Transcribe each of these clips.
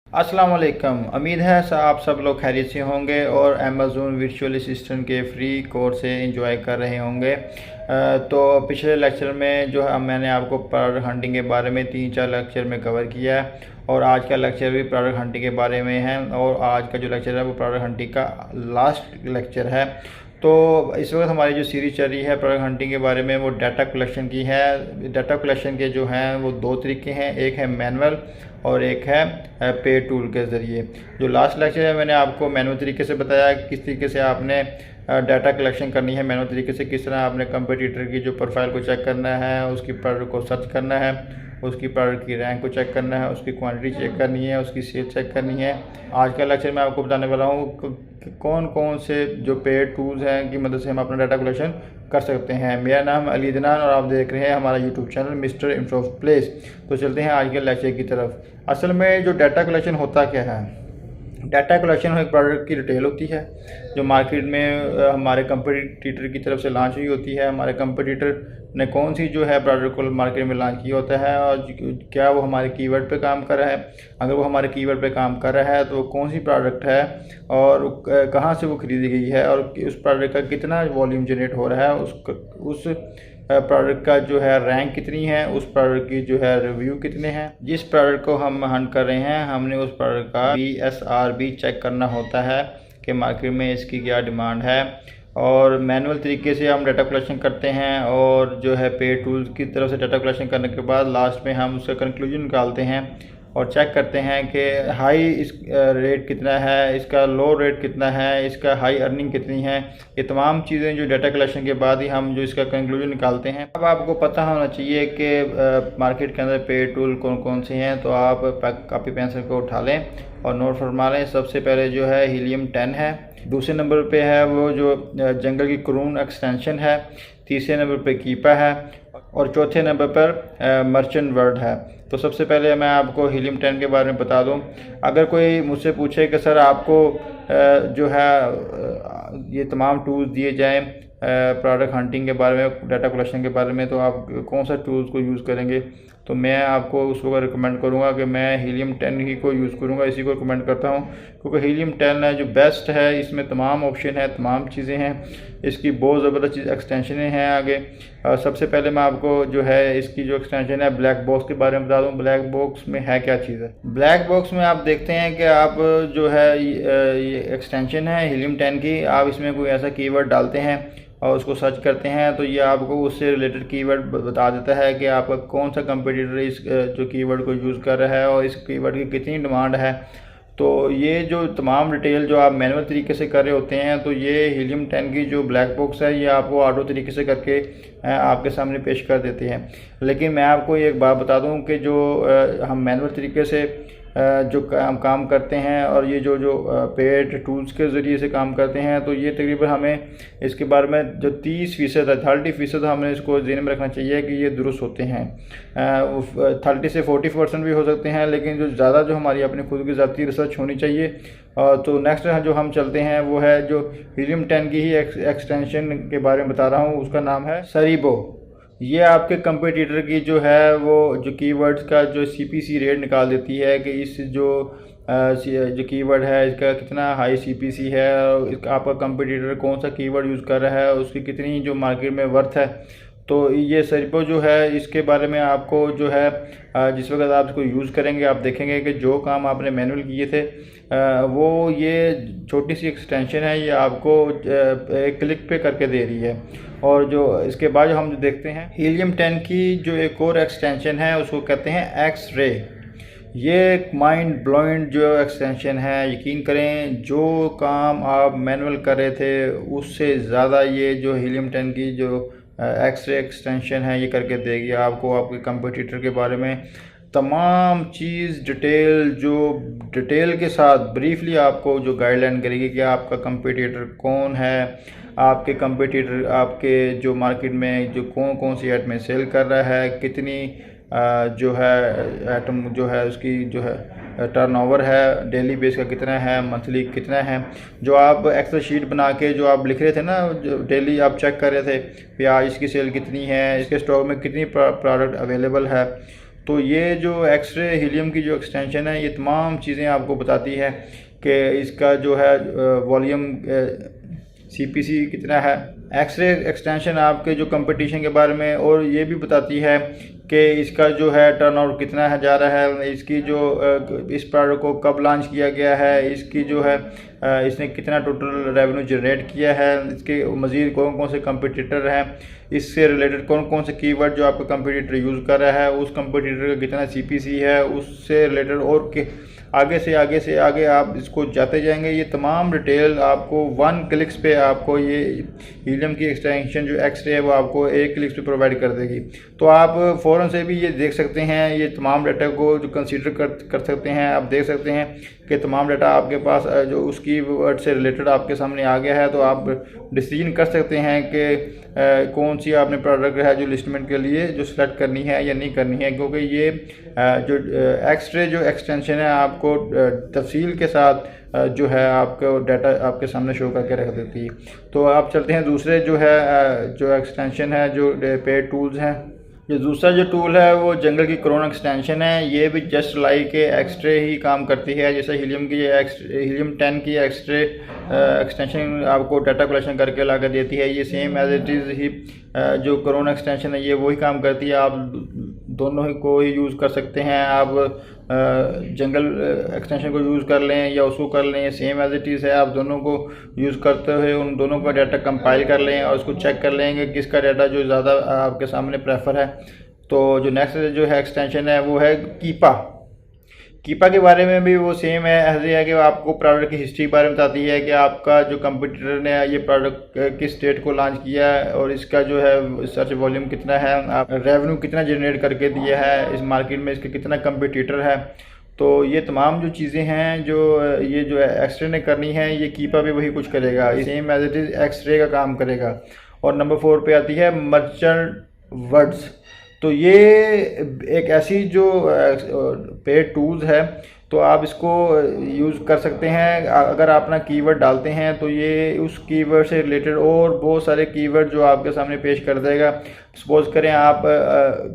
अस्सलाम वालेकुम। उम्मीद है आप सब लोग खैरियत से होंगे और अमेज़न वर्चुअल असिस्टेंट के फ्री कोर्स से एंजॉय कर रहे होंगे। तो पिछले लेक्चर में जो है मैंने आपको प्रोडक्ट हंटिंग के बारे में 3-4 लेक्चर में कवर किया है और आज का लेक्चर भी प्रोडक्ट हंटिंग के बारे में है और आज का जो लेक्चर है वो प्रोडक्ट हंटिंग का लास्ट लेक्चर है। तो इस वक्त हमारी जो सीरीज चल रही है प्रोडक्ट हंटिंग के बारे में वो डाटा कलेक्शन की है। डाटा कलेक्शन के जो हैं वो दो तरीके हैं, एक है मैनुअल और एक है पे टूल के ज़रिए। जो लास्ट लेक्चर है मैंने आपको मैनुअल तरीके से बताया किस तरीके से आपने डाटा कलेक्शन करनी है, मैनुअल तरीके से किस तरह आपने कंपटीटर की जो प्रोफाइल को चेक करना है, उसकी प्रोडक्ट को सर्च करना है, उसकी प्रोडक्ट की रैंक को चेक करना है, उसकी क्वांटिटी चेक करनी है, उसकी सेल चेक करनी है। आज का लेक्चर मैं आपको बताने वाला हूँ कि कौन कौन से जो पेड टूल्स हैं की मदद से हम अपना डाटा कलेक्शन कर सकते हैं। मेरा नाम अली अदनान और आप देख रहे हैं हमारा YouTube channel mister info place. तो चलते हैं आज के लेक्चर की तरफ। असल में जो डाटा कलेक्शन होता क्या है, डाटा कलेक्शन एक प्रोडक्ट की डिटेल होती है जो मार्केट में हमारे कंपटीटर की तरफ से लॉन्च हुई होती है। हमारे कंपटीटर ने कौन सी जो है प्रोडक्ट को मार्केट में लॉन्च किया होता है और क्या वो हमारे कीवर्ड पे काम कर रहा है। अगर वो हमारे कीवर्ड पे काम कर रहा है तो कौन सी प्रोडक्ट है और कहाँ से वो ख़रीदी गई है और उस प्रोडक्ट का कितना वॉल्यूम जनरेट हो रहा है, उस प्रोडक्ट का जो है रैंक कितनी है, उस प्रोडक्ट की जो है रिव्यू कितने हैं। जिस प्रोडक्ट को हम हंट कर रहे हैं हमने उस प्रोडक्ट का BSRB चेक करना होता है कि मार्केट में इसकी क्या डिमांड है। और मैनुअल तरीके से हम डाटा कलेक्शन करते हैं और जो है पे टूल्स की तरफ से डाटा कलेक्शन करने के बाद लास्ट में हम उसका कंक्लूजन निकालते हैं और चेक करते हैं कि हाई इस रेट कितना है, इसका लो रेट कितना है, इसका हाई अर्निंग कितनी है। ये तमाम चीज़ें जो डाटा कलेक्शन के बाद ही हम जो इसका कंक्लूजन निकालते हैं। अब आपको पता होना चाहिए कि मार्केट के अंदर पे टूल कौन कौन से हैं। तो आप कॉपी पेंसिल को उठा लें और नोट फरमा लें। सबसे पहले जो है हीलियम 10 है, दूसरे नंबर पे है वो जो जंगल की क्रून एक्सटेंशन है, तीसरे नंबर पे कीपा है और चौथे नंबर पर मर्चेंट वर्ल्ड है। तो सबसे पहले मैं आपको हीलियम 10 के बारे में बता दूं। अगर कोई मुझसे पूछे कि सर आपको जो है ये तमाम टूल्स दिए जाएं प्रोडक्ट हंटिंग के बारे में, डाटा कलेक्शन के बारे में, तो आप कौन सा टूल्स को यूज़ करेंगे, तो मैं आपको उस वक्त रिकमेंड करूंगा कि मैं हीलियम 10 ही को यूज़ करूंगा, इसी को रिकमेंड करता हूं क्योंकि हीलियम 10 है जो बेस्ट है। इसमें तमाम ऑप्शन है, तमाम चीज़ें हैं, इसकी बहुत ज़बरदस्त एक्सटेंशन हैं आगे। सबसे पहले मैं आपको जो है इसकी जो एक्सटेंशन है ब्लैक बॉक्स के बारे में बता दूं। ब्लैक बॉक्स में है क्या चीज़ है। ब्लैक बॉक्स में आप देखते हैं कि आप जो है ये एक्सटेंशन है हीलियम 10 की, आप इसमें कोई ऐसा कीवर्ड डालते हैं और उसको सर्च करते हैं तो ये आपको उससे रिलेटेड कीवर्ड बता देता है कि आपका कौन सा कंपटीटर इस जो कीवर्ड को यूज़ कर रहा है और इस कीवर्ड की कितनी डिमांड है। तो ये जो तमाम डिटेल जो आप मैनुअल तरीके से कर रहे होते हैं, तो ये हीलियम 10 की जो ब्लैक बॉक्स है ये आपको ऑटो तरीके से करके आपके सामने पेश कर देते हैं। लेकिन मैं आपको एक बात बता दूं कि जो हम मैनुअल तरीके से जो हम काम करते हैं और ये जो पेड टूल्स के ज़रिए से काम करते हैं, तो ये तकरीबन हमें इसके बारे में जो 30% है, 30% हमें इसको ज़हन में रखना चाहिए कि ये दुरुस्त होते हैं। 30 से 40% भी हो सकते हैं, लेकिन जो ज़्यादा जो हमारी अपनी खुद की ज़ाती रिसर्च होनी चाहिए। तो नेक्स्ट जो हम चलते हैं वो है जो हीलियम 10 की ही एक्सटेंशन के बारे में बता रहा हूँ, उसका नाम है सरीबो। ये आपके कंपटीटर की जो है वो जो कीवर्ड्स का जो CPC रेट निकाल देती है कि इस जो कीवर्ड है इसका कितना हाई CPC है और आपका कंपटीटर कौन सा कीवर्ड यूज़ कर रहा है, उसकी कितनी जो मार्केट में वर्थ है। तो ये सरीबो जो है इसके बारे में आपको जो है जिस वक्त आप इसको यूज़ करेंगे आप देखेंगे कि जो काम आपने मैनुअल किए थे वो ये छोटी सी एक्सटेंशन है, ये आपको एक क्लिक पे करके दे रही है। और जो इसके बाद जो हम देखते हैं हीलियम 10 की जो एक और एक्सटेंशन है उसको कहते हैं एक्स-रे। ये एक माइंड ब्लोइंग जो एक्सटेंशन है, यकीन करें जो काम आप मैनुअल कर रहे थे उससे ज़्यादा ये जो हीलियम 10 की जो एक्स-रे एक्सटेंशन है ये करके देगी आपको आपके कंपटीटर के बारे में तमाम चीज़ डिटेल के साथ ब्रीफली आपको जो गाइडलाइन करेगी कि आपका कंपटीटर कौन है, आपके कंपटीटर आपके जो मार्केट में जो कौन कौन सी आइटमें सेल कर रहा है, कितनी जो है आइटम जो है उसकी जो है टर्नओवर है, डेली बेस का कितना है, मंथली कितना है। जो आप एक्सेल शीट बना के जो आप लिख रहे थे ना, जो डेली आप चेक कर रहे थे कि आज इसकी सेल कितनी है, इसके स्टॉक में कितनी प्रोडक्ट अवेलेबल है, तो ये जो एक्सरे हीलियम की जो एक्सटेंशन है ये तमाम चीज़ें आपको बताती है कि इसका जो है वॉल्यूम CPC कितना है। एक्सरे एक्सटेंशन आपके जो कंपटीशन के बारे में और ये भी बताती है कि इसका जो है टर्नओवर कितना है जा रहा है, इसकी जो इस प्रोडक्ट को कब लॉन्च किया गया है, इसकी जो है इसने कितना टोटल रेवेन्यू जनरेट किया है, इसके मज़ीद कौन कौन से कंपटीटर हैं, इससे रिलेटेड कौन कौन से कीवर्ड जो आपका कंपटीटर यूज़ कर रहा है, उस कंपटीटर का कितना CPC है, उससे रिलेटेड और आगे से आगे आप इसको जाते जाएंगे। ये तमाम डिटेल आपको 1 क्लिक्स पे आपको ये हीलियम की एक्सटेंशन जो एक्सरे है वो आपको 1 क्लिक्स पे प्रोवाइड कर देगी। तो आप फ़ौरन से भी ये देख सकते हैं, ये तमाम डाटा को जो कंसीडर कर सकते हैं। आप देख सकते हैं कि तमाम डाटा आपके पास जो उस कीवर्ड से रिलेटेड आपके सामने आ गया है, तो आप डिसीजन कर सकते हैं कि कौन सी आपने प्रोडक्ट है जो लिस्टमेंट के लिए जो सेलेक्ट करनी है या नहीं करनी है, क्योंकि ये जो एक्सरे जो एक्सटेंशन है आपको तफसील के साथ जो है आपको डाटा आपके सामने शो करके रख देती है। तो आप चलते हैं दूसरे जो है जो एक्सटेंशन है जो पेड टूल्स हैं। जो दूसरा जो टूल है वो जंगल की क्रोन एक्सटेंशन है। ये भी जस्ट लाइक एक्सरे ही काम करती है, जैसे हीलियम की हीलियम 10 की एक्सरे एक्सटेंशन आपको डाटा कलेक्शन करके ला कर देती है। ये सेम एज इट इज़ ही जो क्रोन एक्सटेंशन है ये वही काम करती है। आप दोनों ही को ही यूज़ कर सकते हैं। आप जंगल एक्सटेंशन को यूज़ कर लें या उसको कर लें, सेम एज इट इज़ है। आप दोनों को यूज़ करते हुए उन दोनों का डाटा कंपाइल कर लें और उसको चेक कर लेंगे किसका डाटा जो ज़्यादा आपके सामने प्रेफर है। तो जो नेक्स्ट जो है एक्सटेंशन है वो है कीपा के बारे में भी वो सेम है, ऐसे है कि आपको प्रोडक्ट की हिस्ट्री के बारे में बताती है कि आपका जो कंपटीटर ने ये प्रोडक्ट किस डेट को लॉन्च किया है और इसका जो है सर्च वॉल्यूम कितना है, आप रेवेन्यू कितना जनरेट करके दिया है इस मार्केट में, इसके कितना कंपटीटर है। तो ये तमाम जो चीज़ें हैं जो ये जो एक्सरे ने करनी है, ये कीपा भी वही कुछ करेगा, same as it is X-ray का काम करेगा। और नंबर 4 पे आती है मर्चेंट वर्ड्स। तो ये एक ऐसी जो पेड टूल्स है, तो आप इसको यूज़ कर सकते हैं। अगर आप अपना कीवर्ड डालते हैं तो ये उस कीवर्ड से रिलेटेड और बहुत सारे कीवर्ड जो आपके सामने पेश कर देगा। सपोज़ करें आप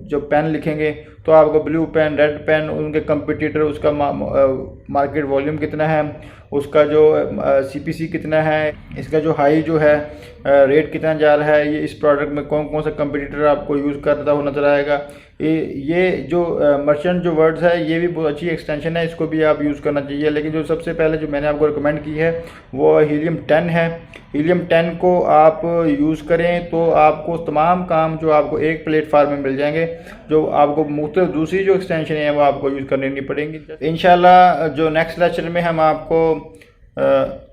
जो पेन लिखेंगे तो आपको ब्लू पेन, रेड पेन, उनके कंपटीटर, उसका मार्केट वॉल्यूम कितना है, उसका जो CPC कितना है, इसका जो हाई जो है रेट कितना जा रहा है, ये इस प्रोडक्ट में कौन कौन सा कंपटीटर आपको यूज़ करता हुआ नज़र आएगा। ये जो मर्चेंट जो वर्ड्स है ये भी बहुत अच्छी एक्सटेंशन है, इसको भी आप यूज़ करना चाहिए। लेकिन जो सबसे पहले जो मैंने आपको रिकमेंड की है वो हीलियम 10 है। हीलियम 10 को आप यूज़ करें तो आपको तमाम काम जो आपको एक प्लेटफार्म में मिल जाएंगे, जो आपको मुख्तलिफ दूसरी जो एक्सटेंशन है वो आपको यूज़ करनी नहीं पड़ेंगी। इंशाल्लाह जो नेक्स्ट लेक्चर में हम आपको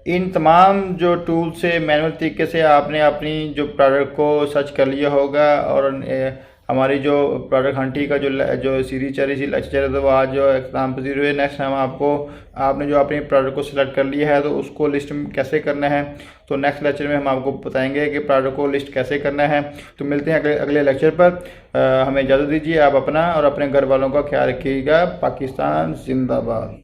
इन तमाम जो टूल से मैनुअल तरीके से आपने अपनी जो प्रोडक्ट को सर्च कर लिया होगा और हमारी जो प्रोडक्ट हंटी का जो सीरीज चल रही थी लेक्चर चल रहा था वो आज जो एग्जाम पजीर हुए। नेक्स्ट हम आपने जो अपनी प्रोडक्ट को सिलेक्ट कर लिया है तो उसको लिस्ट में कैसे करना है, तो नेक्स्ट लेक्चर में हम आपको बताएंगे कि प्रोडक्ट को लिस्ट कैसे करना है। तो मिलते हैं अगले लेक्चर पर। हमें इजाज़त दीजिए। आप अपना और अपने घर वालों का ख्याल रखिएगा। पाकिस्तान जिंदाबाद।